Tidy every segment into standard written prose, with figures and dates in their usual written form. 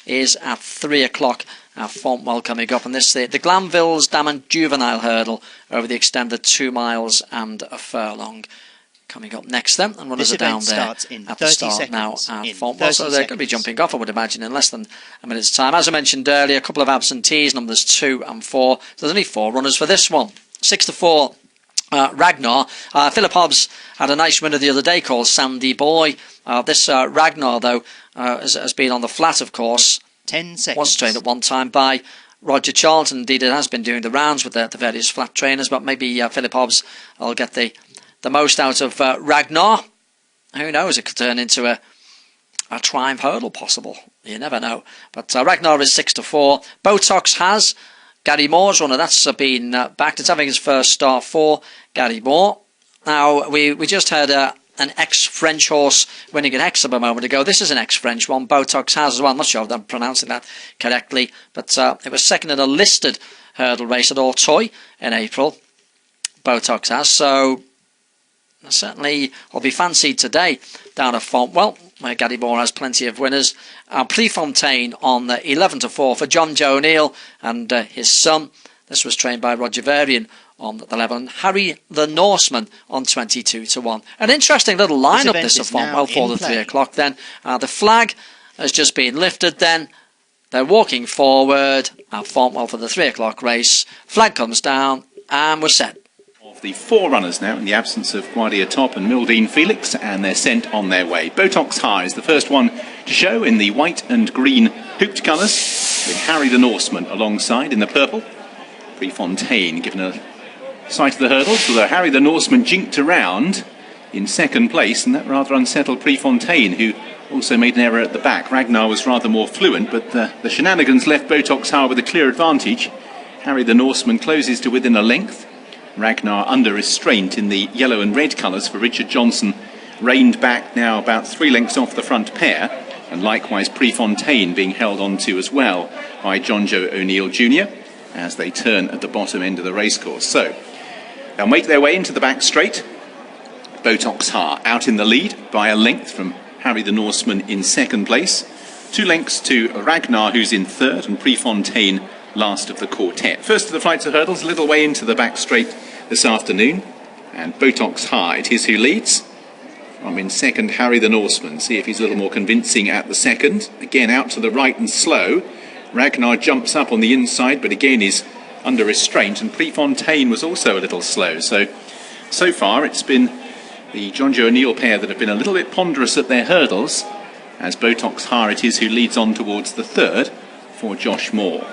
is at 3 o'clock. Fontwell coming up, and this the Glanville's Diamond Juvenile Hurdle over the extended 2 miles and a furlong. Coming up next then, and runners are down there at the start now at Fontwell, so they're going to be jumping off, I would imagine, in less than a minute's time. As I mentioned earlier, a couple of absentees, numbers 2 and 4. So there's only 4 runners for this one. 6 to 4. Ragnar. Philip Hobbs had a nice winner the other day called Sandy Boy. This Ragnar, though, has been on the flat, of course. 10 seconds. Was trained at one time by Roger Charlton. Indeed, it has been doing the rounds with the various flat trainers, but maybe Philip Hobbs will get the most out of Ragnar. Who knows, it could turn into a Triumph Hurdle possible. You never know. But Ragnar is 6 to 4. Botox has Gary Moore's runner. That's been backed. It's having his first start for Gary Moore. Now, we just had an ex-French horse winning at Hexham a moment ago. This is an ex-French one. Botox has as well. I'm not sure if I'm pronouncing that correctly, but it was second in a listed hurdle race at Auteuil in April. Botox has, so certainly will be fancied today down at Fontwell, where Gary Moore has plenty of winners. Prefontaine on 11 to 4 for John Joe O'Neill and his son. This was trained by Roger Varian on the 11. Harry the Norseman on 22 to 1. An interesting little lineup this at Fontwell for the 3 o'clock then. The flag has just been lifted then. They're walking forward at Fontwell for the 3 o'clock race. Flag comes down and we're set. Of the 4 runners now in the absence of Guardia Top and Mildine Felix, and they're sent on their way. Botox High is the first one to show in the white and green hooped colours, with Harry the Norseman alongside in the purple. Prefontaine given a sight of the hurdles, although Harry the Norseman jinked around in second place, and that rather unsettled Prefontaine, who also made an error at the back. Ragnar was rather more fluent, but the shenanigans left Botox High with a clear advantage. Harry the Norseman closes to within a length. Ragnar under restraint in the yellow and red colours for Richard Johnson, reined back now about 3 lengths off the front pair, and likewise Prefontaine being held on to as well by John Joe O'Neill Jr. as they turn at the bottom end of the racecourse. So they'll make their way into the back straight. Botox Har out in the lead by a length from Harry the Norseman in second place. 2 lengths to Ragnar, who's in third, and Prefontaine last of the quartet. First of the flights of hurdles, a little way into the back straight this afternoon, and Botox High, it is who leads. From in second, Harry the Norseman. See if he's a little more convincing at the second. Again, out to the right and slow. Ragnar jumps up on the inside, but again is under restraint, and Prefontaine was also a little slow. So far it's been the John Joe O'Neill pair that have been a little bit ponderous at their hurdles, as Botox High it is who leads on towards the third for Josh Moore.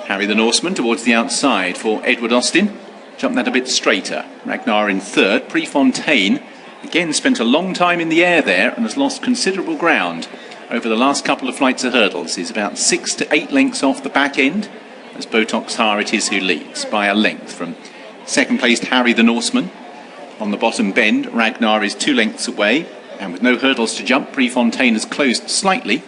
Harry the Norseman towards the outside for Edward Austin. Jumped that a bit straighter. Ragnar in third. Prefontaine again spent a long time in the air there and has lost considerable ground over the last couple of flights of hurdles. He's about 6 to 8 lengths off the back end, as Botox High it is who leads by a length from second placed Harry the Norseman. On the bottom bend, Ragnar is 2 lengths away, and with no hurdles to jump, Prefontaine has closed slightly.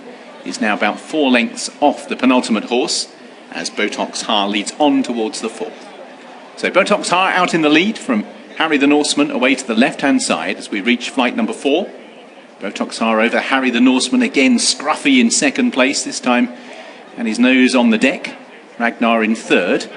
He's now about 4 lengths off the penultimate horse, as Botox High leads on towards the fourth. So Botox High out in the lead from Harry the Norseman away to the left-hand side as we reach flight number 4. Botox High over Harry the Norseman, again scruffy in second place this time, and his nose on the deck. Ragnar in third.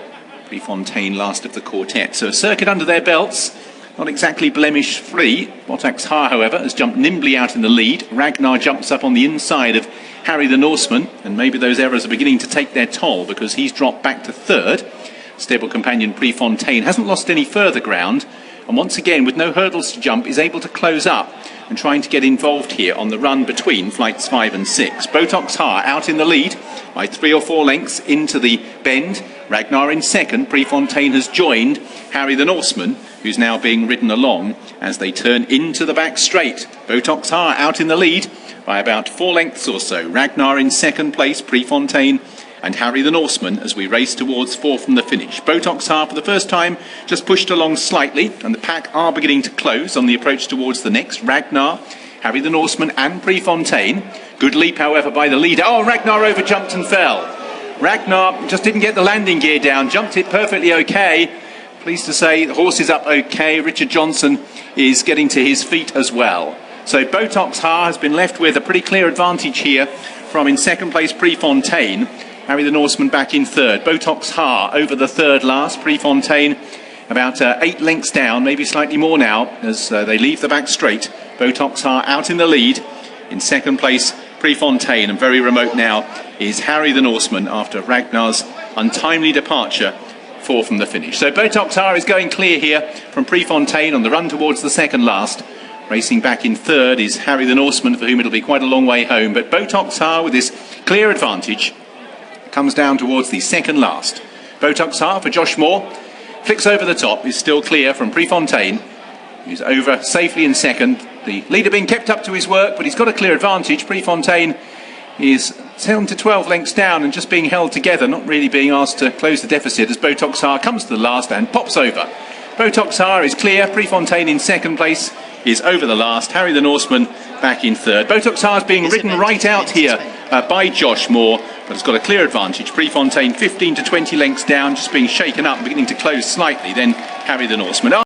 Prefontaine last of the quartet. So a circuit under their belts, not exactly blemish-free. Botox High, however, has jumped nimbly out in the lead. Ragnar jumps up on the inside of Harry the Norseman, and maybe those errors are beginning to take their toll because he's dropped back to third. Stable companion Prefontaine hasn't lost any further ground, and once again, with no hurdles to jump, is able to close up and trying to get involved here on the run between flights 5 and 6. Botox High out in the lead by 3 or 4 lengths into the bend. Ragnar in second. Prefontaine has joined Harry the Norseman, who's now being ridden along as they turn into the back straight. Botox High out in the lead by about 4 lengths or so. Ragnar in second place, Prefontaine and Harry the Norseman as we race towards 4 from the finish. Botox High for the first time just pushed along slightly, and the pack are beginning to close on the approach towards the next. Ragnar, Harry the Norseman and Prefontaine. Good leap, however, by the leader. Oh, Ragnar overjumped and fell. Ragnar just didn't get the landing gear down, jumped it perfectly okay. Pleased to say the horse is up okay. Richard Johnson is getting to his feet as well. So Botox High has been left with a pretty clear advantage here from in second place Prefontaine. Harry the Norseman back in third. Botox Ha over the third last. Prefontaine about 8 lengths down, maybe slightly more now as they leave the back straight. Botox Ha out in the lead. In second place Prefontaine, and very remote now is Harry the Norseman after Ragnar's untimely departure, 4 from the finish. So Botox Ha is going clear here from Prefontaine on the run towards the second last. Racing back in third is Harry the Norseman, for whom it'll be quite a long way home. But Botox Ha, with this clear advantage, comes down towards the second last. Botox Ha for Josh Moore. Flicks over the top, is still clear from Prefontaine, who's over safely in second. The leader being kept up to his work, but he's got a clear advantage. Prefontaine is 10 to 12 lengths down and just being held together, not really being asked to close the deficit as Botox Ha comes to the last and pops over. Botox Ha is clear. Prefontaine in second place is over the last. Harry the Norseman back in third. Botox Ha is being ridden right out here by Josh Moore, but has got a clear advantage. Prefontaine 15 to 20 lengths down, just being shaken up, beginning to close slightly. Then Harry the Norseman.